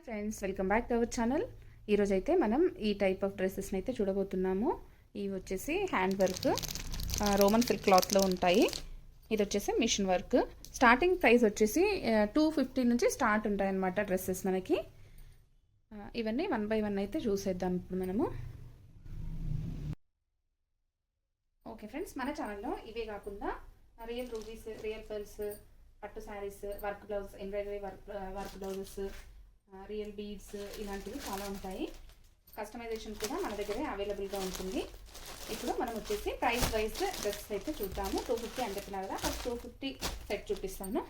Friends, welcome back to our channel. ఈరోజైతే మనం ఈ టైప్ ఆఫ్ డ్రెస్సెస్ని అయితే చూడబోతున్నాము. ఇవి వచ్చేసి హ్యాండ్ వర్క్, రోమన్ సిల్క్ క్లాత్లో ఉంటాయి. ఇది వచ్చేసి మిషన్ వర్క్. స్టార్టింగ్ ప్రైస్ వచ్చేసి 250 నుంచి స్టార్ట్ ఉంటాయన్నమాట డ్రెస్సెస్ మనకి. ఇవన్నీ 1 by 1 అయితే చూసేద్దాం ఇప్పుడు మనము. ఓకే ఫ్రెండ్స్, మన ఛానల్లో ఇవే కాకుండా రియల్ రూబీస్, రియల్ పర్ల్స్, పట్టు saris, work blouse, embroidery work blouses, real beads ఇలాంటివి చాలా ఉంటాయి. కస్టమైజేషన్ కూడా మన దగ్గరే అవైలబుల్గా ఉంటుంది. ఇప్పుడు మనం వచ్చేసి ప్రైస్ వైజ్ డ్రెస్ అయితే చూద్దాము. 250 అని చెప్పినా కదా, ఫస్ట్ 250 సెట్ చూపిస్తాను.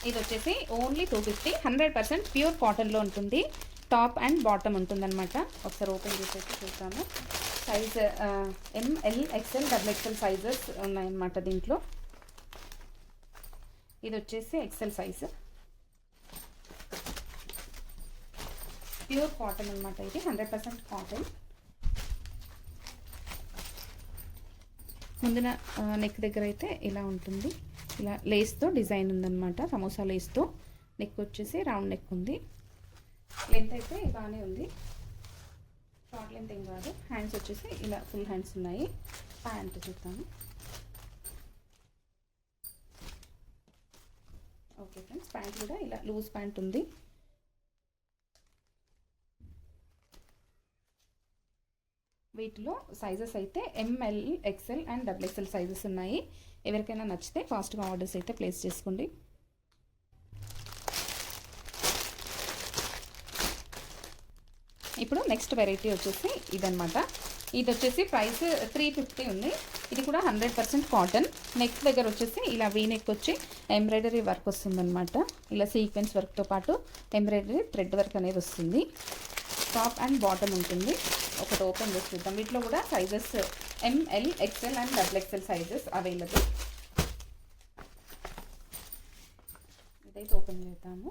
ఇది వచ్చేసి ఓన్లీ 250, 100% ప్యూర్ కాటన్లో ఉంటుంది. టాప్ అండ్ బాటమ్ ఉంటుందన్నమాట. ఒకసారి ఓపెన్ చేసి చూద్దాము. Size ML, XL, XXL sizes ఉన్నాయన్నమాట దీంట్లో. ఇది వచ్చేసి XL సైజ్. ప్యూర్ కాటన్ అనమాట. ఇది 100% కాటన్. ముందున నెక్ దగ్గర అయితే ఇలా ఉంటుంది. ఇలా లేస్తో డిజైన్ ఉందన్నమాట. సమోసా లేస్తో. నెక్ వచ్చేసి రౌండ్ నెక్ ఉంది. లెంత్ అయితే బాగానే ఉంది, షార్ట్ లెంత్ ఏం కాదు. హ్యాండ్స్ వచ్చేసి ఇలా ఫుల్ హ్యాండ్స్ ఉన్నాయి. ప్యాంట్ చూద్దాము. ఓకే ఫ్రెండ్స్, ప్యాంట్ కూడా ఇలా లూజ్ ప్యాంట్ ఉంది. వీటిలో సైజెస్ అయితే ML, XL and XXL sizes ఉన్నాయి. ఎవరికైనా నచ్చితే ఫాస్ట్గా ఆర్డర్స్ అయితే ప్లేస్ చేసుకోండి. ఇప్పుడు నెక్స్ట్ వెరైటీ వచ్చేసి ఇదనమాట. ఇది వచ్చేసి ప్రైస్ 350 ఉంది. ఇది కూడా 100% కాటన్. నెక్ దగ్గర వచ్చేసి ఇలా వీ నెక్ వచ్చి ఎంబ్రాయిడరీ వర్క్ వస్తుందన్నమాట. ఇలా సీక్వెన్స్ వర్క్తో పాటు ఎంబ్రాయిడరీ థ్రెడ్ వర్క్ అనేది వస్తుంది. టాప్ అండ్ బాటమ్ ఉంటుంది. ఒకటి ఓపెన్ చేసి చూద్దాం. వీటిలో కూడా sizes ML, XL and XXL sizes available. ఇదైతే ఓపెన్ చేద్దాము.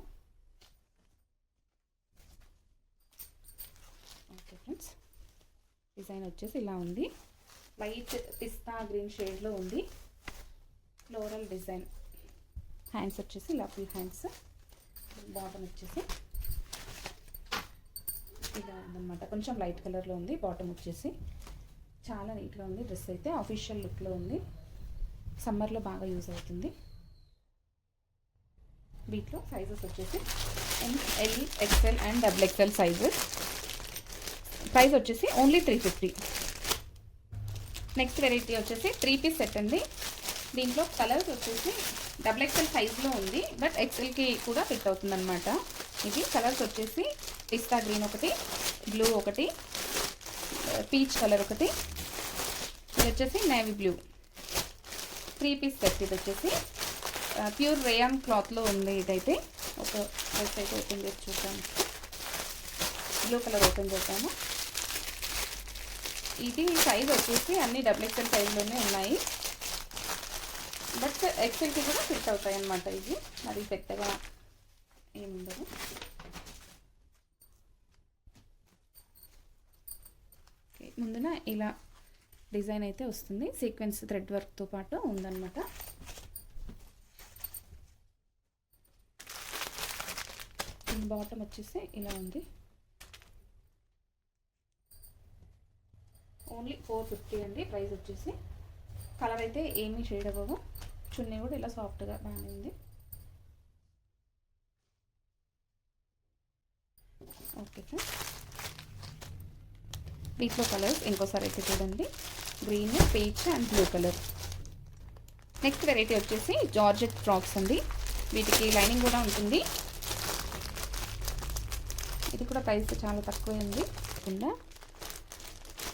ఓకే ఫ్రెండ్స్, డిజైన్ వచ్చేసి ఇలా ఉంది. లైట్ పిస్తా గ్రీన్ షేడ్లో ఉంది. Floral design. హ్యాండ్స్ వచ్చేసి ఇలా ఫుల్ హ్యాండ్స్. బాటమ్ వచ్చేసి ఇలా ఉందన్నమాట. కొంచెం లైట్ కలర్లో ఉంది. బాటమ్ వచ్చేసి చాలా నీట్గా ఉంది. డ్రెస్ అయితే ఆఫీషియల్ లుక్లో ఉంది. సమ్మర్లో బాగా యూజ్ అవుతుంది. వీటిలో సైజెస్ వచ్చేసి ML, XL and XXL sizes. Price వచ్చేసి ఓన్లీ 350. నెక్స్ట్ వెరైటీ వచ్చేసి 3 పీస్ సెట్ అండి. దీంట్లో కలర్స్ వచ్చేసి XXL సైజ్లో ఉంది, బట్ XLకి కూడా ఫిట్ అవుతుంది అనమాట. ఇది కలర్స్ వచ్చేసి పిస్తా గ్రీన్ ఒకటి, బ్లూ ఒకటి, పీచ్ కలర్ ఒకటి, ఇది వచ్చేసి నేవీ బ్లూ. 3 piece set. ఇది వచ్చేసి ప్యూర్ రేయాన్ క్లాత్లో ఉంది. ఇదైతే ఒక డ్రెస్ అయితే ఓపెన్ చేసి చూద్దాము. బ్లూ కలర్ ఓపెన్ చేద్దాము. ఇది సైజ్ వచ్చేసి అన్ని XXL సైజ్లోనే ఉన్నాయి, బట్ XLకి కూడా ఫిట్ అవుతాయి అన్నమాట. ఇది మరి పెద్దగా ఏముండదు. ముందున ఇలా డిజైన్ అయితే వస్తుంది. సీక్వెన్స్ థ్రెడ్ వర్క్తో పాటు ఉందన్నమాట. బాటమ్ వచ్చేసి ఇలా ఉంది. ఓన్లీ 450 అండి ప్రైస్ వచ్చేసి. కలర్ అయితే ఏమీ షేడ్ అవ్వవు. చున్నీ కూడా ఇలా సాఫ్ట్గా బాగానే ఉంది. ఓకే సార్, వీటిలో కలర్స్ ఇంకోసారి అయితే చూడండి. Green, peach and blue colour. Next variety వచ్చేసి జార్జెట్ ఫ్రాక్స్ అండి. వీటికి లైనింగ్ కూడా ఉంటుంది. ఇది కూడా ప్రైస్ చాలా తక్కువ ఉంది.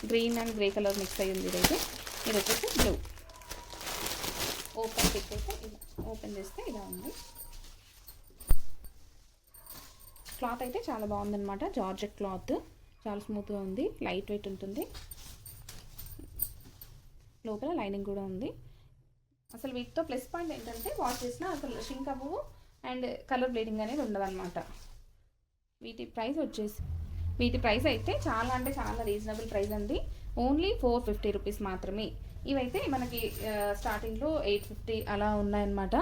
Green and grey colour mix అయ్యింది ఇదైతే. ఇది వచ్చేసి బ్లూ. ఓపెన్ పిక్ అయితే ఇలా ఓపెన్ చేస్తే ఇలా ఉంది. క్లాత్ అయితే చాలా బాగుందన్నమాట. జార్జెట్ క్లాత్ చాలా స్మూత్గా ఉంది. లైట్ వెయిట్ ఉంటుంది. లోపల లైనింగ్ కూడా ఉంది. అసలు వీటితో ప్లస్ పాయింట్ ఏంటంటే వాష్ చేసినా అసలు షింక్ అవ్వవు అండ్ కలర్ బ్లీడింగ్ అనేది ఉండదన్నమాట. వీటి ప్రైస్ అయితే చాలా అంటే చాలా రీజనబుల్ ప్రైస్ అండి. ఓన్లీ 450 రూపీస్ మాత్రమే. ఇవైతే మనకి స్టార్టింగ్లో 850 అలా ఉన్నాయన్నమాట.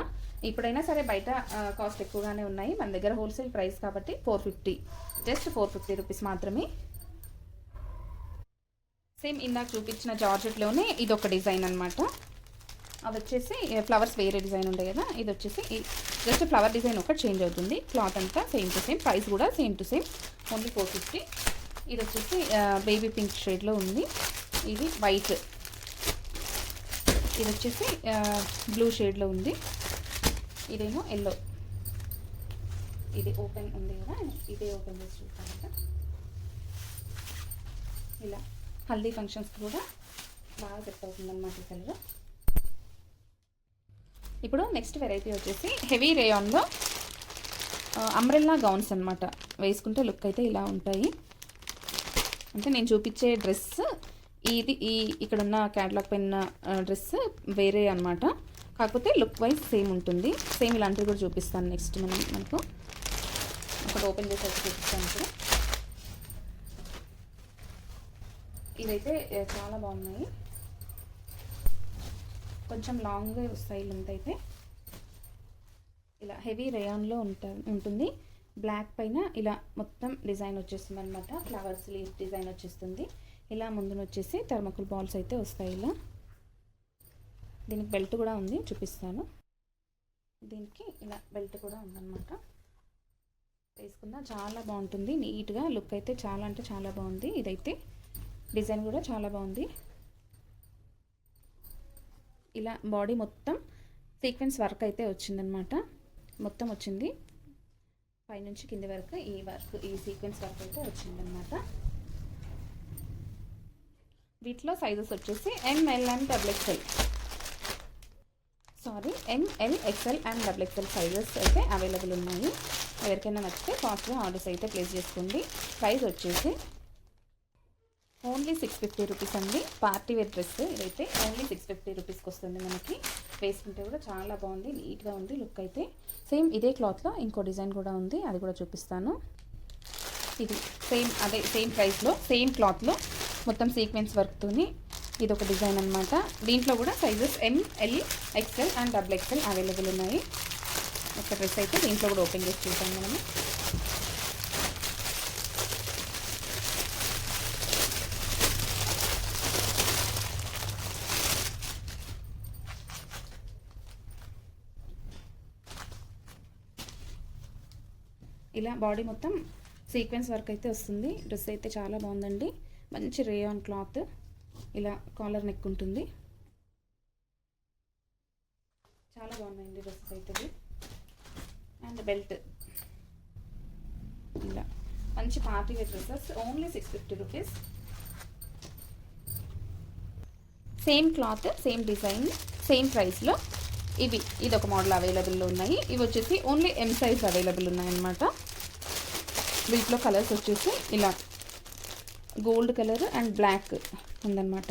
ఇప్పుడైనా సరే బయట కాస్ట్ ఎక్కువగానే ఉన్నాయి, మన దగ్గర హోల్సేల్ ప్రైస్ కాబట్టి 450, జస్ట్ 450 రూపీస్ మాత్రమే. సేమ్ ఇందాక చూపించిన జార్జెట్లోనే ఇదొక డిజైన్ అనమాట. అది వచ్చేసి ఫ్లవర్స్ వేరే డిజైన్ ఉండే కదా, ఇది వచ్చేసి జస్ట్ ఫ్లవర్ డిజైన్ ఒకటి చేంజ్ అవుతుంది. క్లాత్ అంతా సేమ్ టు సేమ్, ప్రైస్ కూడా సేమ్ టు సేమ్, ఓన్లీ 450. ఇది వచ్చేసి బేబీ పింక్ షేడ్లో ఉంది, ఇది వైట్. ఇది వచ్చేసి బ్లూ షేడ్లో ఉంది, ఇదేమో ఎల్లో. ఇది ఓపెన్ ఉంది కదా, ఇదే ఓపెన్ చేసి చూస్తాను కదా. ఇలా హల్దీ ఫంక్షన్స్ కూడా బాగా సెట్ అవుతుంది అన్నమాట ఈ కలర్. ఇప్పుడు నెక్స్ట్ వెరైటీ వచ్చేసి హెవీ రేయాన్లో అంబ్రెల్లా గౌన్స్ అనమాట. వేసుకుంటే లుక్ అయితే ఇలా ఉంటాయి. అంటే నేను చూపించే డ్రెస్ ఇది ఇక్కడున్న క్యాటలాగ్ పైన డ్రెస్ వేరే అనమాట, కాకపోతే లుక్ వైజ్ సేమ్ ఉంటుంది. సేమ్ ఇలాంటివి కూడా చూపిస్తాను నెక్స్ట్ మనకు ఒకటి ఓపెన్ చేసి అయితే చూపిస్తాను. ఇప్పుడు ఇదైతే చాలా బాగున్నాయి, కొంచెం లాంగ్గా వస్తాయి లెంత్ అయితే. ఇలా హెవీ రేయాన్లో ఉంటుంది. బ్లాక్ పైన ఇలా మొత్తం డిజైన్ వచ్చేస్తుంది అనమాట, ఫ్లవర్స్ లీఫ్ డిజైన్ వచ్చేస్తుంది. ఇలా ముందున వచ్చేసి థర్మకోల్ బాల్స్ అయితే వస్తాయి ఇలా. దీనికి బెల్ట్ కూడా ఉంది, చూపిస్తాను. దీనికి ఇలా బెల్ట్ కూడా ఉందన్నమాట. వేసుకున్నా చాలా బాగుంటుంది, నీట్గా లుక్ అయితే చాలా అంటే చాలా బాగుంది. ఇదైతే డిజైన్ కూడా చాలా బాగుంది. ఇలా బాడీ మొత్తం సీక్వెన్స్ వర్క్ అయితే వచ్చిందనమాట, మొత్తం వచ్చింది పైనుంచి కింది వరకు ఈ వర్క్, ఈ సీక్వెన్స్ వర్క్ అయితే వచ్చిందనమాట. వీటిలో సైజెస్ వచ్చేసి ML and XXL, ML XL and XXL sizes అయితే అవైలబుల్ ఉన్నాయి. ఎవరికైనా నచ్చితే ఫాస్ట్గా ఆర్డర్స్ అయితే ప్లేస్ చేసుకోండి. ప్రైస్ వచ్చేసి ఓన్లీ 650 రూపీస్ అండి. పార్టీ వేర్ డ్రెస్ ఇదైతే ఓన్లీ 650 రూపీస్కి వస్తుంది మనకి. వేసుకుంటే కూడా చాలా బాగుంది, నీట్గా ఉంది లుక్ అయితే. సేమ్ ఇదే క్లాత్లో ఇంకో డిజైన్ కూడా ఉంది, అది కూడా చూపిస్తాను. ఇది సేమ్ అదే సేమ్ ప్రైస్లో సేమ్ క్లాత్లో మొత్తం సీక్వెన్స్ వర్క్తోని ఇదొక డిజైన్ అనమాట. దీంట్లో కూడా sizes ML XL and XXL available ఉన్నాయి. ఒక డ్రెస్ అయితే దీంట్లో కూడా ఓపెన్ చేసి చూసాం మనము. ఇలా బాడీ మొత్తం సీక్వెన్స్ వర్క్ అయితే వస్తుంది. డ్రెస్ అయితే చాలా బాగుందండి, మంచి రేయాన్ క్లాత్. ఇలా కాలర్ నెక్ ఉంటుంది, చాలా బాగున్నాయండి డ్రెస్సెస్ అయితే. అండ్ బెల్ట్, ఇలా మంచి party wear dresses only 650 rupees. Same cloth, same design, same ప్రైస్లో ఇది ఒక మోడల్ అవైలబుల్లో ఉన్నాయి. ఇవి వచ్చేసి ఓన్లీ M సైజ్ అవైలబుల్ ఉన్నాయన్నమాట. వీటిలో కలర్స్ వచ్చేసి ఇలా గోల్డ్ కలర్ అండ్ బ్లాక్ ఉందన్నమాట.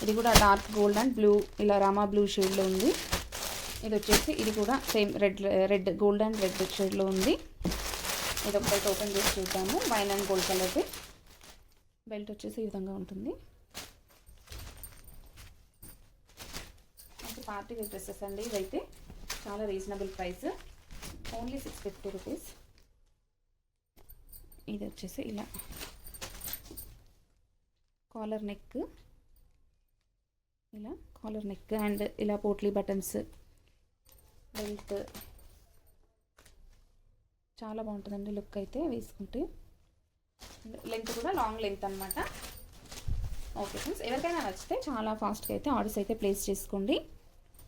ఇది కూడా డార్క్ గోల్డ్ అండ్ బ్లూ, ఇలా రామా బ్లూ షేడ్లో ఉంది. ఇది వచ్చేసి ఇది కూడా same red gold and red షేడ్లో ఉంది. ఇది ఒకటి ఓపెన్ చేసి చూద్దాము. వైన్ అండ్ గోల్డ్ కలర్ది. బెల్ట్ వచ్చేసి ఈ విధంగా ఉంటుంది. పార్టీ వేర్ డ్రెస్సెస్ అండి ఇవైతే, చాలా రీజనబుల్ ప్రైస్, ఓన్లీ 650 రూపీస్. ఇది వచ్చేసి ఇలా కాలర్ నెక్, ఇలా కాలర్ నెక్ అండ్ ఇలా పోట్లీ బటన్స్, బెల్ట్, చాలా బాగుంటుందండి లుక్ అయితే వేసుకుంటే. లెంత్ కూడా లాంగ్ లెంత్ అనమాట. ఓకే ఫ్రెండ్స్, ఎవరికైనా నచ్చితే చాలా ఫాస్ట్గా అయితే ఆర్డర్స్ అయితే ప్లేస్ చేసుకోండి.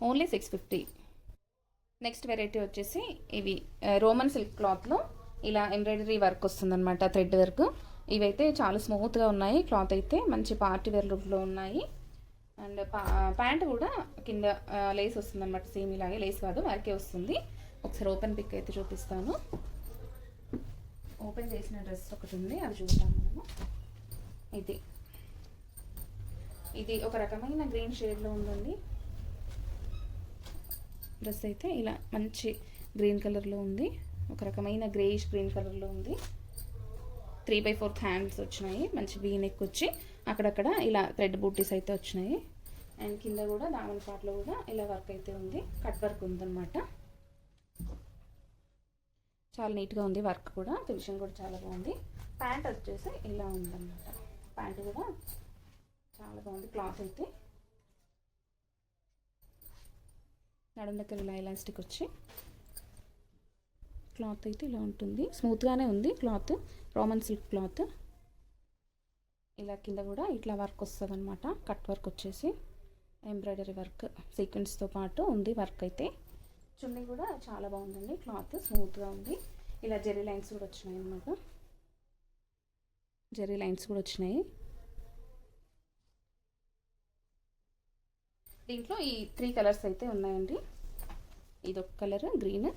ఓన్లీ 650. నెక్స్ట్ వెరైటీ వచ్చేసి ఇవి రోమన్ సిల్క్ క్లాత్లో ఇలా ఎంబ్రాయిడరీ వర్క్ వస్తుందన్నమాట, థ్రెడ్ వర్క్. ఇవైతే చాలా స్మూత్గా ఉన్నాయి, క్లాత్ అయితే మంచి పార్టీ వేర్ లుక్లో ఉన్నాయి. అండ్ ప్యాంట్ కూడా కింద లేస్ వస్తుందన్నమాట, సేమ్ ఇలాగే లేస్ కాదు వర్కే వస్తుంది. ఒకసారి ఓపెన్ పిక్ అయితే చూపిస్తాను. ఓపెన్ చేసిన డ్రెస్ ఒకటి ఉంది, అది చూద్దాం మనము. ఇది ఒక రకమైన గ్రీన్ షేడ్లో ఉందండి డ్రెస్ అయితే. ఇలా మంచి గ్రీన్ కలర్లో ఉంది, ఒక రకమైన గ్రేయిష్ గ్రీన్ కలర్లో ఉంది. 3/4 హ్యాండ్స్ వచ్చినాయి. మంచి వీ నెక్ వచ్చి అక్కడక్కడ ఇలా థ్రెడ్ బూటీస్ అయితే వచ్చినాయి. అండ్ కింద కూడా దామన్ పార్ట్లో కూడా ఇలా వర్క్ అయితే ఉంది, కట్ వర్క్ ఉందన్నమాట. చాలా నీట్గా ఉంది వర్క్ కూడా, ఫినిషింగ్ కూడా చాలా బాగుంది. ప్యాంట్ వచ్చేసి ఇలా ఉందన్నమాట. ప్యాంట్ కూడా చాలా బాగుంది. క్లాత్ అయితే నడుం దగ్గర ఇలా ఎలాస్టిక్ వచ్చి క్లాత్ అయితే ఇలా ఉంటుంది. స్మూత్గానే ఉంది క్లాత్, రోమన్ సిల్క్ క్లాత్. ఇలా కింద కూడా ఇట్లా వర్క్ వస్తుంది అనమాట. కట్ వర్క్ వచ్చేసి ఎంబ్రాయిడరీ వర్క్ సీక్వెన్స్తో పాటు ఉంది వర్క్ అయితే. చున్నీ కూడా చాలా బాగుందండి, క్లాత్ స్మూత్గా ఉంది. ఇలా జెరీ లైన్స్ కూడా వచ్చినాయి అనమాట. జెరీ లైన్స్ కూడా వచ్చినాయి. దీంట్లో ఈ 3 కలర్స్ అయితే ఉన్నాయండి. ఇది ఒక కలర్ గ్రీన్,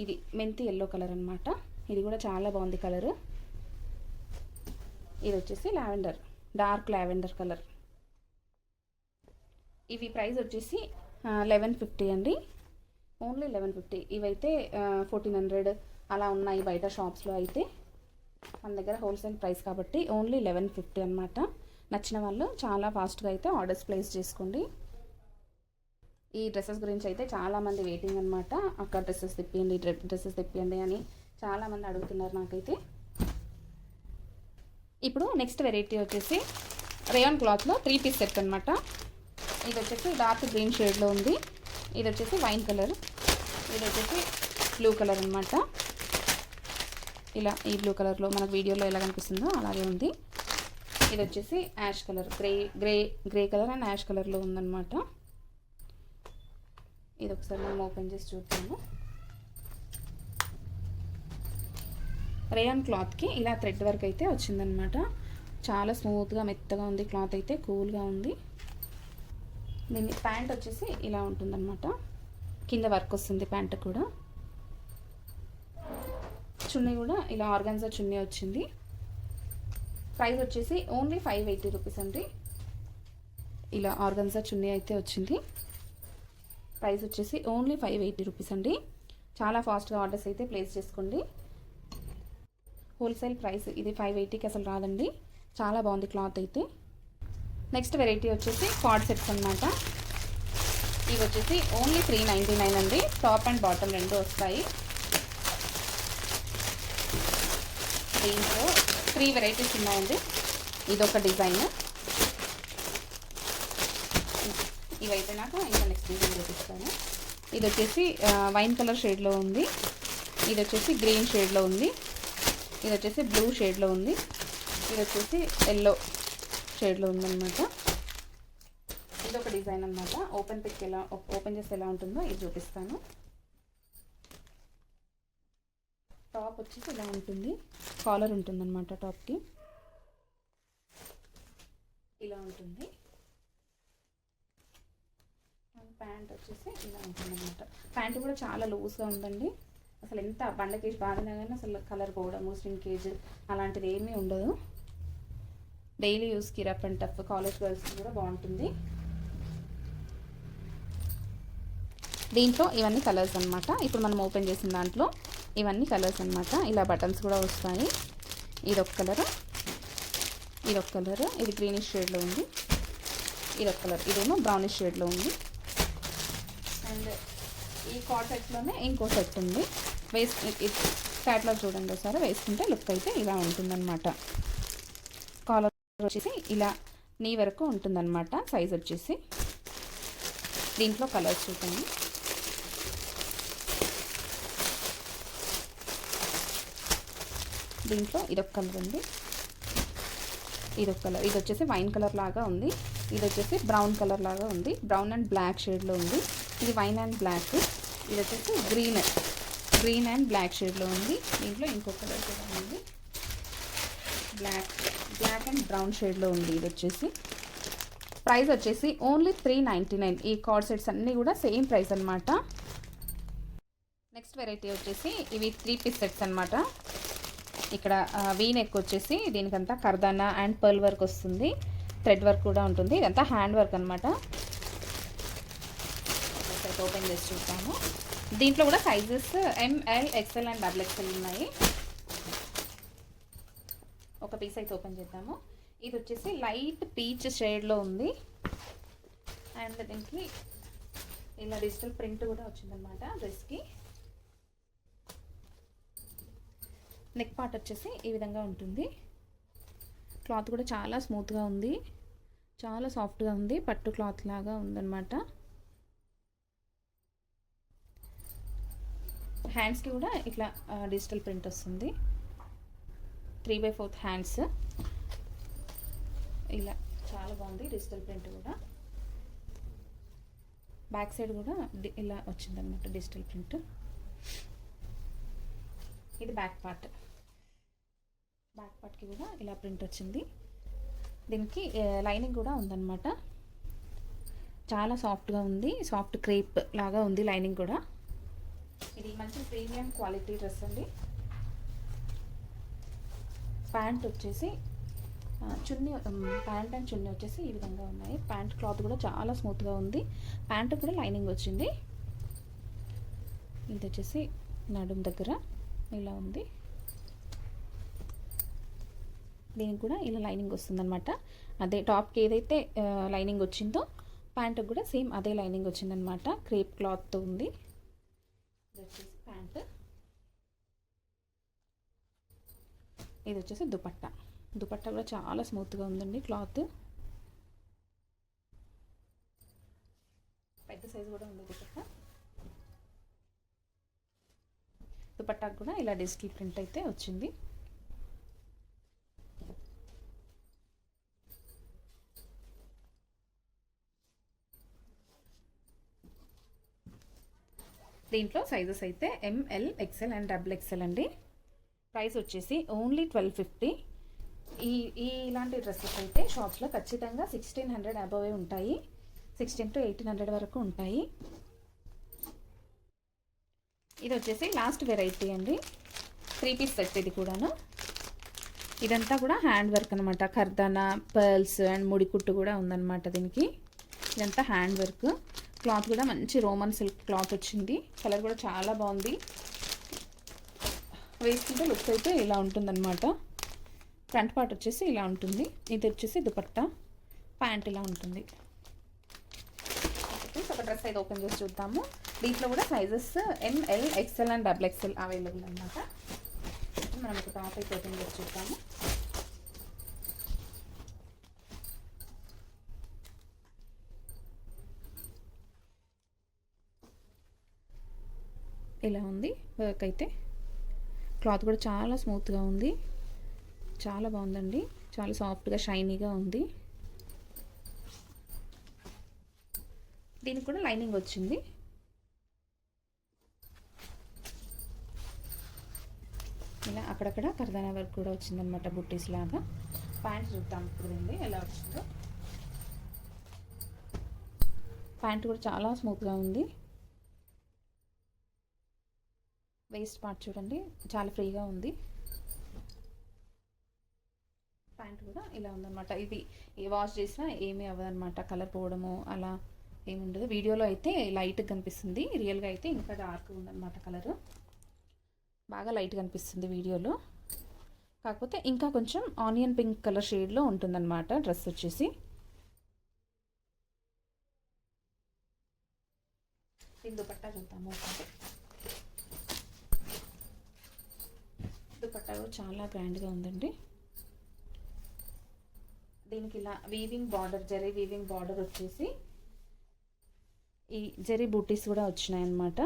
ఇది మెంతి ఎల్లో కలర్ అనమాట. ఇది కూడా చాలా బాగుంది కలర్. ఇది వచ్చేసి లావెండర్, డార్క్ లావెండర్ కలర్. ఇవి ప్రైస్ వచ్చేసి 1150 అండి, ఓన్లీ 1150. ఇవైతే 1400 అలా ఉన్నాయి బయట షాప్స్లో అయితే. మన దగ్గర హోల్సేల్ ప్రైస్ కాబట్టి ఓన్లీ 1150 అనమాట. నచ్చిన వాళ్ళు చాలా ఫాస్ట్గా అయితే ఆర్డర్స్ ప్లేస్ చేసుకోండి. ఈ డ్రెస్సెస్ గురించి అయితే చాలామంది వెయిటింగ్ అనమాట. అక్కడ డ్రెస్సెస్ తెప్పియండి అని చాలామంది అడుగుతున్నారు నాకైతే. ఇప్పుడు నెక్స్ట్ వెరైటీ వచ్చేసి రేయాన్ క్లాత్లో 3 పీస్ సెట్ అనమాట. ఇది వచ్చేసి డార్క్ గ్రీన్ షేడ్లో ఉంది. ఇది వచ్చేసి వైన్ కలర్, ఇది వచ్చేసి బ్లూ కలర్ అనమాట. ఇలా ఈ బ్లూ కలర్లో మనకు వీడియోలో ఎలా కనిపిస్తుందో అలాగే ఉంది. ఇది వచ్చేసి ash colour, grey colour and ash కలర్లో ఉందన్నమాట. ఇది ఒకసారి మనం ఓపెన్ చేసి చూద్దాము. రేయాన్ క్లాత్కి ఇలా థ్రెడ్ వర్క్ అయితే వచ్చిందనమాట. చాలా స్మూత్గా మెత్తగా ఉంది క్లాత్ అయితే, కూల్గా ఉంది. దీని ప్యాంట్ వచ్చేసి ఇలా ఉంటుందన్నమాట. కింద వర్క్ వస్తుంది ప్యాంట్ కూడా. చున్నీ కూడా ఇలా ఆర్గాన్జా చున్నీ వచ్చింది. ప్రైస్ వచ్చేసి ఓన్లీ 580 రూపీస్ అండి. ఇలా ఆర్గాన్జా చున్నీ అయితే వచ్చింది. ప్రైస్ వచ్చేసి ఓన్లీ 580 రూపీస్ అండి. చాలా ఫాస్ట్గా ఆర్డర్స్ అయితే ప్లేస్ చేసుకోండి. హోల్సేల్ ప్రైస్ ఇది 580కి అసలు రాదండి. చాలా బాగుంది క్లాత్ అయితే. నెక్స్ట్ వెరైటీ వచ్చేసి కార్డ్ సెట్స్ అనమాట. ఇవి వచ్చేసి ఓన్లీ 399 అండి. టాప్ అండ్ బాటమ్ రెండు వస్తాయి. దీంట్లో 3 వెరైటీస్ ఉన్నాయండి. ఇదొక డిజైన్. ఇవైతే నాకు ఇంకా నెక్స్ట్ డిజైన్ చూపిస్తాను. ఇది వచ్చేసి వైన్ కలర్ షేడ్లో ఉంది. ఇది వచ్చేసి గ్రీన్ షేడ్లో ఉంది. ఇది వచ్చేసి బ్లూ షేడ్లో ఉంది. ఇది వచ్చేసి ఎల్లో షేడ్లో ఉందన్నమాట. ఇది ఒక డిజైన్ అనమాట. ఓపెన్ చేస్తే ఎలా ఉంటుందో ఇది చూపిస్తాను. టాప్ వచ్చేసి ఇలా ఉంటుంది, కాలర్ ఉంటుందన్నమాట. టాప్కి ఇలా ఉంటుంది. ప్యాంట్ వచ్చేసి ఇలా ఉంటుందన్నమాట. ప్యాంట్ కూడా చాలా లూజ్గా ఉందండి. అసలు ఎంత బండకేజ్ బాగానే కానీ అసలు కలర్ పోవడము, స్ట్రింకేజ్ అలాంటిది ఏమీ ఉండదు. డైలీ యూస్కి రఫ్ అండ్ టఫ్ కాలేజ్ గర్ల్స్కి కూడా బాగుంటుంది. దీంట్లో ఇవన్నీ కలర్స్ అనమాట. ఇప్పుడు మనం ఓపెన్ చేసిన దాంట్లో ఇవన్నీ కలర్స్ అనమాట. ఇలా బటన్స్ కూడా వస్తాయి. ఇదొక కలర్, ఇదొక కలర్, ఇది గ్రీనిష్ షేడ్లో ఉంది. ఇదొక కలర్, ఇదేమో బ్రౌనిష్ షేడ్లో ఉంది. అండ్ ఈ కార్డ్ సెట్లోనే ఇంకో సెట్ ఉంది. క్యాట్లాగ్ చూడండి ఒకసారి. వేసుకుంటే లుక్ అయితే ఇలా ఉంటుందన్నమాట. కాలర్ వచ్చేసి ఇలా నీ వరకు ఉంటుందన్నమాట. సైజ్ వచ్చేసి దీంట్లో కలర్స్ చూడండి. దీంట్లో ఇదొక కలర్ ఉంది, ఇదొక కలర్. ఇది వచ్చేసి వైన్ కలర్ లాగా ఉంది. ఇది వచ్చేసి బ్రౌన్ కలర్ లాగా ఉంది. బ్రౌన్ అండ్ బ్లాక్ షేడ్లో ఉంది. ఇది వైన్ అండ్ బ్లాక్. ఇది వచ్చేసి గ్రీన్ అండ్ బ్లాక్ షేడ్లో ఉంది. దీంట్లో ఇంకో కలర్ కూడా ఉంది, బ్లాక్ అండ్ బ్రౌన్ షేడ్లో ఉంది. ఇది వచ్చేసి ప్రైస్ వచ్చేసి ఓన్లీ 399. ఈ కార్డ్ సెట్స్ అన్నీ కూడా సేమ్ ప్రైస్ అనమాట. నెక్స్ట్ వెరైటీ వచ్చేసి ఇవి 3 పీస్ సెట్స్ అనమాట. ఇక్కడ వీ నెక్ వచ్చేసి దీనికంతా కర్దానా అండ్ పర్ల్ వర్క్ వస్తుంది. థ్రెడ్ వర్క్ కూడా ఉంటుంది. ఇదంతా హ్యాండ్ వర్క్ అనమాట. ఓపెన్ చేసి చూద్దాము. దీంట్లో కూడా sizes ML, XL and XXL ఉన్నాయి. ఒక పీస్ అయితే ఓపెన్ చేద్దాము. ఇది వచ్చేసి లైట్ పీచ్ షేడ్లో ఉంది. అండ్ దీనికి ఇలా డిజిటల్ ప్రింట్ కూడా వచ్చిందనమాట డ్రెస్కి. నెక్ పార్ట్ వచ్చేసి ఈ విధంగా ఉంటుంది. క్లాత్ కూడా చాలా స్మూత్గా ఉంది, చాలా సాఫ్ట్గా ఉంది, పట్టు క్లాత్ లాగా ఉందన్నమాట. హ్యాండ్స్కి కూడా ఇట్లా డిజిటల్ ప్రింట్ వస్తుంది. 3/4 హ్యాండ్స్ ఇలా చాలా బాగుంది. డిజిటల్ ప్రింట్ కూడా బ్యాక్ సైడ్ కూడా ఇలా వచ్చిందనమాట డిజిటల్ ప్రింట్. ఇది బ్యాక్ పార్ట్కి కూడా ఇలా ప్రింట్ వచ్చింది. దీనికి లైనింగ్ కూడా ఉందన్నమాట. చాలా సాఫ్ట్గా ఉంది, సాఫ్ట్ క్రేప్ లాగా ఉంది లైనింగ్ కూడా. ఇది మంచి ప్రీమియం క్వాలిటీ డ్రెస్ అండి. ప్యాంట్ వచ్చేసి ప్యాంట్ అండ్ చున్నీ వచ్చేసి ఈ విధంగా ఉన్నాయి. ప్యాంట్ క్లాత్ కూడా చాలా స్మూత్గా ఉంది. ప్యాంట్ కూడా లైనింగ్ వచ్చింది. ఇది వచ్చేసి నడుం దగ్గర ఇలా ఉంది. దీనికి కూడా ఇలా లైనింగ్ వస్తుందన్నమాట. అదే టాప్కి ఏదైతే లైనింగ్ వచ్చిందో ప్యాంటుకి కూడా సేమ్ అదే లైనింగ్ వచ్చిందనమాట. క్రేప్ క్లాత్తో ఉంది. ఇది వచ్చేసి ప్యాంట్. ఇది వచ్చేసి దుపట్టా కూడా చాలా స్మూత్గా ఉందండి క్లాత్. పెద్ద సైజు కూడా ఉంది దుపట్టాకు కూడా ఇలా డిజిటల్ ప్రింట్ అయితే వచ్చింది. దీంట్లో సైజెస్ అయితే ML, XL అండ్ XXL అండి. ప్రైస్ వచ్చేసి ఓన్లీ 1250. ఇలాంటి డ్రెస్సెస్ అయితే షాప్స్లో ఖచ్చితంగా 1600 అబోవే ఉంటాయి. 1600 to 1800 వరకు ఉంటాయి. ఇది వచ్చేసి లాస్ట్ వెరైటీ అండి. 3 పీస్ సెట్ ఇది కూడాను. ఇదంతా కూడా హ్యాండ్ వర్క్ అనమాట. కర్దానా, పర్ల్స్ అండ్ ముడికుట్టు కూడా ఉందన్నమాట దీనికి. ఇదంతా హ్యాండ్ వర్క్. క్లాత్ కూడా మంచి రోమన్ సిల్క్ క్లాత్ వచ్చింది. కలర్ కూడా చాలా బాగుంది. వేసుకుంటే లుక్ అయితే ఇలా ఉంటుందన్నమాట. ఫ్రంట్ పార్ట్ వచ్చేసి ఇలా ఉంటుంది. ఇది వచ్చేసి దుపట్టా, ప్యాంట్ ఇలా ఉంటుంది. ఒక డ్రెస్ అయితే ఓపెన్ చేసి చూద్దాము. దీంట్లో కూడా sizes ML, XL and XXL available అనమాట. మనం ఒక టాప్ అయితే ఓపెన్ చేసి చూద్దాము. ఇలా ఉంది వర్క్ అయితే. క్లాత్ కూడా చాలా స్మూత్గా ఉంది, చాలా బాగుందండి. చాలా సాఫ్ట్గా షైనీగా ఉంది. దీనికి కూడా లైనింగ్ వచ్చింది. ఇలా అక్కడక్కడ కర్దానా వర్క్ కూడా వచ్చిందనమాట, బుట్టీస్ లాగా. ప్యాంట్ చూద్దాం ఇప్పుడు దీన్ని ఎలా వచ్చిందో. ప్యాంట్ కూడా చాలా స్మూత్గా ఉంది. వేస్ట్ పార్ట్ చూడండి, చాలా ఫ్రీగా ఉంది. ప్యాంట్ కూడా ఇలా ఉందన్నమాట. ఇది వాష్ చేసినా ఏమీ అవ్వదన్నమాట, కలర్ పోవడము అలా ఏముండదు. వీడియోలో అయితే లైట్గా కనిపిస్తుంది, రియల్గా అయితే ఇంకా డార్క్ ఉందన్నమాట. కలరు బాగా లైట్గా కనిపిస్తుంది వీడియోలో, కాకపోతే ఇంకా కొంచెం ఆనియన్ పింక్ కలర్ షేడ్లో ఉంటుందన్నమాట డ్రెస్ వచ్చేసి. దుపట్టా చూద్దాము. దుపట్టా చాలా గ్రాండ్గా ఉందండి. దీనికి ఇలా weaving border, zari weaving border వచ్చేసి ఈ జరీ బూటీస్ కూడా వచ్చినాయి అన్నమాట.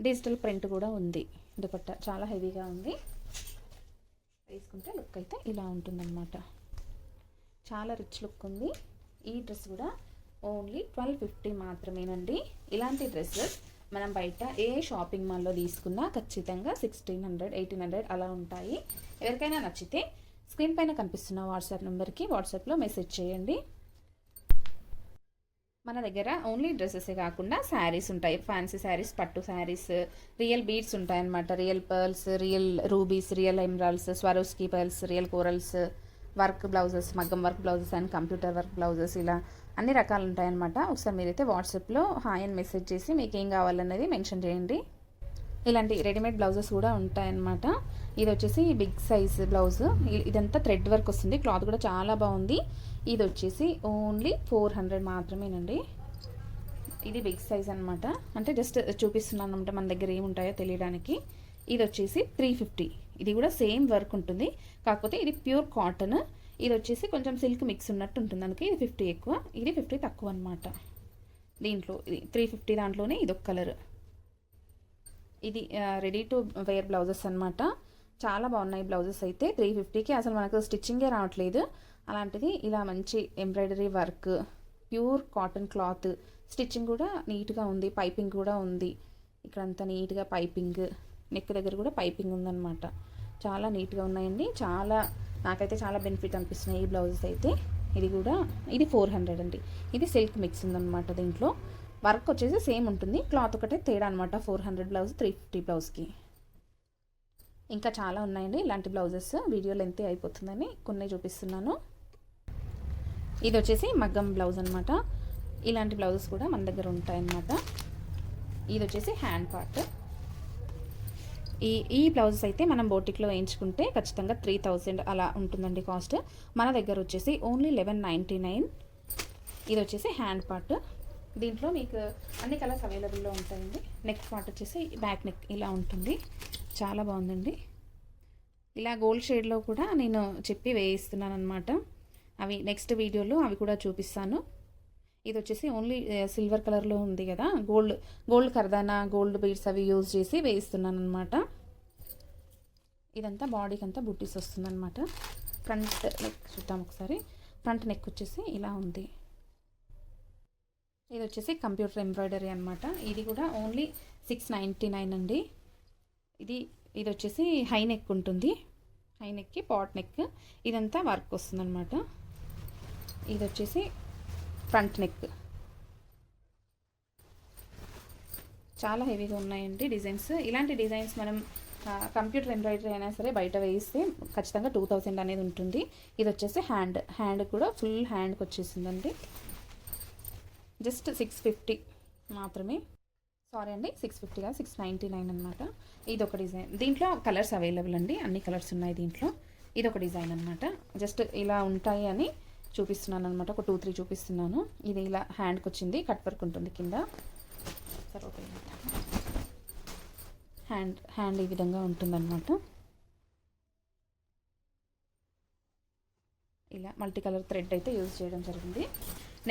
డిజిటల్ ప్రింట్ కూడా ఉంది. దుపట్టా చాలా హెవీగా ఉంది. వేసుకుంటే లుక్ అయితే ఇలా ఉంటుందన్నమాట. చాలా రిచ్ లుక్ ఉంది. ఈ డ్రెస్ కూడా ఓన్లీ 1250 మాత్రమేనండి. ఇలాంటి డ్రెస్సెస్ మనం బయట ఏ షాపింగ్ మాల్లో తీసుకున్నా ఖచ్చితంగా 1600, 1800 అలా ఉంటాయి. ఎవరికైనా నచ్చితే స్క్రీన్ పైన కనిపిస్తున్న వాట్సాప్ నెంబర్కి వాట్సాప్లో మెసేజ్ చేయండి. మన దగ్గర ఓన్లీ డ్రెస్సెసే కాకుండా శారీస్ ఉంటాయి. ఫ్యాన్సీ శారీస్, పట్టు శారీస్, రియల్ బీడ్స్ ఉంటాయన్నమాట. Real pearls, real rubies, real emeralds, Swarovski pearls, real corals, work blouses, మగ్గం work blouses and computer work blouses, ఇలా అన్ని రకాలు ఉంటాయన్నమాట. ఒకసారి మీరైతే వాట్సాప్లో హాయ్ అని మెసేజ్ చేసి మీకు ఏం కావాలన్నది మెన్షన్ చేయండి. ఇలాంటి రెడీమేడ్ బ్లౌజెస్ కూడా ఉంటాయన్నమాట. ఇది వచ్చేసి బిగ్ సైజ్ బ్లౌజ్. ఇదంతా థ్రెడ్ వర్క్ వస్తుంది. క్లాత్ కూడా చాలా బాగుంది. ఇది వచ్చేసి ఓన్లీ 400 మాత్రమేనండి. ఇది బిగ్ సైజ్ అనమాట. అంటే జస్ట్ చూపిస్తున్నాను అనమాట మన దగ్గర ఏముంటాయో తెలియడానికి. ఇది వచ్చేసి 350. ఇది కూడా సేమ్ వర్క్ ఉంటుంది, కాకపోతే ఇది ప్యూర్ కాటన్. ఇది వచ్చేసి కొంచెం సిల్క్ మిక్స్ ఉన్నట్టు ఉంటుంది, అందుకే ఇది 50 ఎక్కువ, ఇది 50 తక్కువ అనమాట. దీంట్లో ఇది 350 దాంట్లోనే ఇది ఒక కలర్. ఇది రెడీ టు వేర్ బ్లౌజెస్ అనమాట. చాలా బాగున్నాయి బ్లౌజెస్ అయితే. 350కి అసలు మనకు స్టిచ్చింగే రావట్లేదు. అలాంటిది ఇలా మంచి embroidery work, pure cotton cloth, stitching కూడా నీట్గా ఉంది, పైపింగ్ కూడా ఉంది. ఇక్కడంతా నీట్గా పైపింగ్, నెక్ దగ్గర కూడా పైపింగ్ ఉందన్నమాట. చాలా నీట్గా ఉన్నాయండి. నాకైతే చాలా బెనిఫిట్ అనిపిస్తున్నాయి ఈ బ్లౌజెస్ అయితే. ఇది 400 అండి. ఇది సిల్క్ మిక్స్ ఉందన్నమాట. దీంట్లో వర్క్ వచ్చేసి సేమ్ ఉంటుంది, క్లాత్ ఒకటే తేడా అనమాట. 400 బ్లౌజ్ 350 బ్లౌజ్కి. ఇంకా చాలా ఉన్నాయండి ఇలాంటి బ్లౌజెస్. వీడియో లెంత్ అయిపోతుందని కొన్ని చూపిస్తున్నాను. ఇది వచ్చేసి మగ్గం బ్లౌజ్ అనమాట. ఇలాంటి బ్లౌజెస్ కూడా మన దగ్గర ఉంటాయన్నమాట. ఇది వచ్చేసి హ్యాండ్ పార్ట్. ఈ బ్లౌజెస్ అయితే మనం బోటిక్లో వేయించుకుంటే ఖచ్చితంగా 3000 అలా ఉంటుందండి కాస్ట్. మన దగ్గర వచ్చేసి ఓన్లీ 1199. ఇది వచ్చేసి హ్యాండ్ పార్ట్. దీంట్లో మీకు అన్ని కలర్స్ అవైలబుల్లో ఉంటాయండి. నెక్ పార్ట్ వచ్చేసి బ్యాక్ నెక్ ఇలా ఉంటుంది. చాలా బాగుందండి. ఇలా గోల్డ్ షేడ్లో కూడా నేను చెప్పి వేయిస్తున్నాను అనమాట. అవి నెక్స్ట్ వీడియోలో అవి కూడా చూపిస్తాను. ఇది వచ్చేసి ఓన్లీ సిల్వర్ కలర్లో ఉంది కదా, గోల్డ్ కర్దానా, గోల్డ్ బీడ్స్ అవి యూజ్ చేసి వేయిస్తున్నాను అనమాట. ఇదంతా బాడీకి అంతా బుట్టీస్ వస్తుంది అనమాట. ఫ్రంట్ నెక్ చూద్దాం ఒకసారి. ఫ్రంట్ నెక్ వచ్చేసి ఇలా ఉంది. ఇది వచ్చేసి కంప్యూటర్ ఎంబ్రాయిడరీ అనమాట. ఇది కూడా ఓన్లీ 699 అండి. ఇది వచ్చేసి హై నెక్ ఉంటుంది. హై నెక్కి పాట్ నెక్, ఇదంతా వర్క్ వస్తుంది అనమాట. ఇది వచ్చేసి ఫ్రంట్ నెక్. చాలా హెవీగా ఉన్నాయండి డిజైన్స్. ఇలాంటి డిజైన్స్ మనం కంప్యూటర్ ఎంబ్రాయిడరీ అయినా సరే బయట వేయిస్తే ఖచ్చితంగా 2000 అనేది ఉంటుంది. ఇది వచ్చేసి హ్యాండ్ కూడా ఫుల్ హ్యాండ్కి వచ్చేసిందండి. జస్ట్ 650 మాత్రమే. సారీ అండి, 650 కాదు, 699 అనమాట. ఇది ఒక డిజైన్. దీంట్లో కలర్స్ అవైలబుల్ అండి, అన్ని కలర్స్ ఉన్నాయి దీంట్లో. ఇది ఒక డిజైన్ అనమాట. జస్ట్ ఇలా ఉంటాయి అని చూపిస్తున్నాను అనమాట. ఒక 2-3 చూపిస్తున్నాను. ఇది ఇలా హ్యాండ్కి వచ్చింది, కట్ వర్క్ ఉంటుంది కింద. సరే ఓకే. హ్యాండ్ ఈ విధంగా ఉంటుందన్నమాట. ఇలా మల్టీ కలర్ థ్రెడ్ అయితే యూజ్ చేయడం జరిగింది.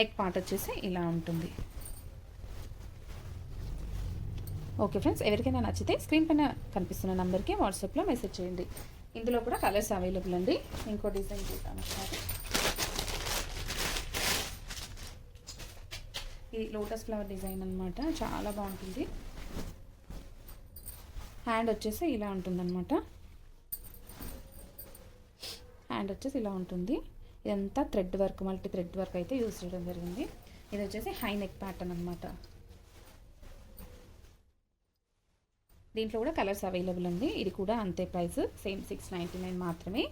నెక్ పార్ట్ వచ్చేసి ఇలా ఉంటుంది. ఓకే ఫ్రెండ్స్, ఎవరికైనా నచ్చితే స్క్రీన్ పైన కనిపిస్తున్న నెంబర్కి వాట్సాప్లో మెసేజ్ చేయండి. ఇందులో కూడా కలర్స్ అవైలబుల్ అండి. ఇంకో డిజైన్ చూద్దాం ఒకసారి. ఇది లోటస్ ఫ్లవర్ డిజైన్ అనమాట. చాలా బాగుంటుంది. హ్యాండ్ వచ్చేసి ఇలా ఉంటుందన్నమాట. హ్యాండ్ వచ్చేసి ఇలా ఉంటుంది. ఇదంతా thread work, multi thread work అయితే యూజ్ చేయడం జరిగింది. ఇది వచ్చేసి హై నెక్ ప్యాటర్న్ అనమాట. దీంట్లో కూడా కలర్స్ అవైలబుల్ అండి. ఇది కూడా అంతే ప్రైస్, సేమ్ 699 మాత్రమే.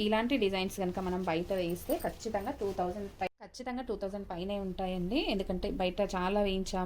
ఇలాంటి డిజైన్స్ కనుక మనం బయట వేయిస్తే ఖచ్చితంగా 2000 పైనే ఉంటాయండి. ఎందుకంటే బయట చాలా వేయించాం.